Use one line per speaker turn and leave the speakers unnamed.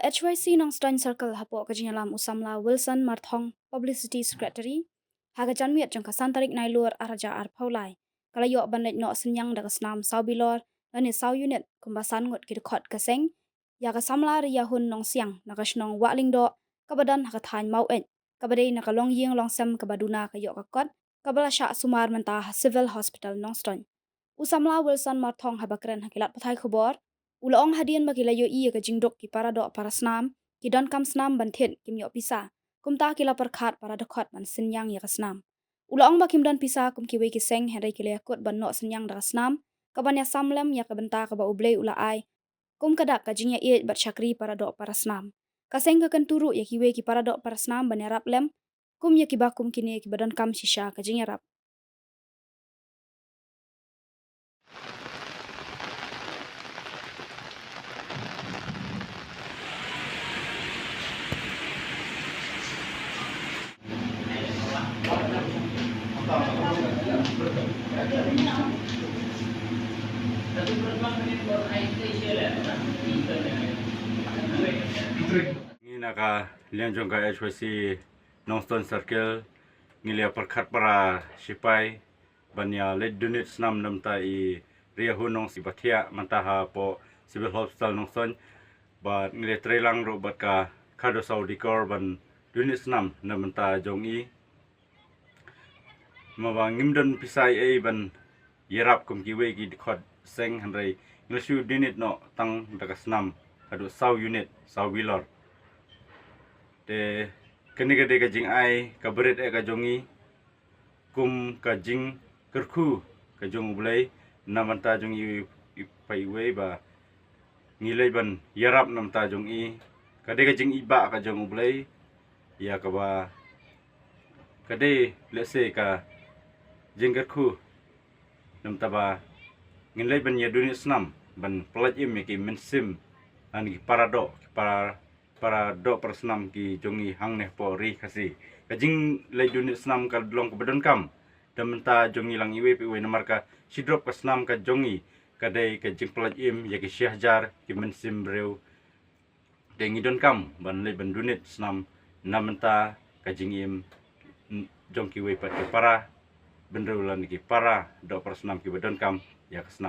HYC nang Stone Circle hapo kajinyalam usamla Wilson Marthong Publicity Secretary haga janmiat jangka santarik nailur araja ar paulai kalayo banlet no senyang daga snam saubilor lani sau unit kumbasan ngot kidkhot kaseng yaga samla ri yahun nong siang nagashnong walingdo kabadan haga than mau kabadai nakalong ying long sem kabaduna kayo kakot kabala sha sumar mentah civil hospital nong Stone usamla Wilson Marthong habakren hakilat pathai khobor Ulaong hadian bagi layo iya ke jingdok ki para dok para snam, ki don kam snam bantet kim yok pisa, kum ta kila perkhat para dekot man senyang ya ke snam. Ulaong bakim don pisa kum ki wei ki seng henry ki lekut ban nok senyang da snam, kaban ya samlem ya ke benta ka ba ublei ula ai, kum kadak ka jingya iet bat syakri para dok para snam. Kaseng ka kenturu ya ki wei ki para dok para snam ban ya rap lem, kum ya ki bakum kini ki badon kam shisha ka jingya rap.
Ngina ka lianjong ka HYC Stone Circle ngilia perkhat para sipai banya led unit snam namta i ria hunong si bathia mantaha po civil hospital Stone ba ngilia trelang ro bat ka khado saudi kor ban unit snam namta jong i mawa ngimdon pisai e ban yerap kum kiwe ki khot seng hanrei nglishu unit no tang daga snam adu sau unit sau wilor te kene gede ka jing ai ka berit e ka jongi kum ka jing kerku ka jong ulai namanta jong i pai we ba ngilai ban yarap namta jong i kade ka jing iba ka jong ulai ya ka ba kade lese ka jing kerku namta ba ngilai ban ya dunia snam ban pelaj im ki mensim an ki parado para do persnam ki jongi hang neh po ri khasi kajing le dunia snam ka long ka badon kam damenta jongi lang iwe pi we namar ka sidrop ka snam ka jongi kadai ka jing pelaj im ya ki syahjar ki mensim breu dengi don kam ban le ban dunit snam namenta ka jing im jong ki we pat ki para benreu lan ki para do persnam ki badon kam ya ka snam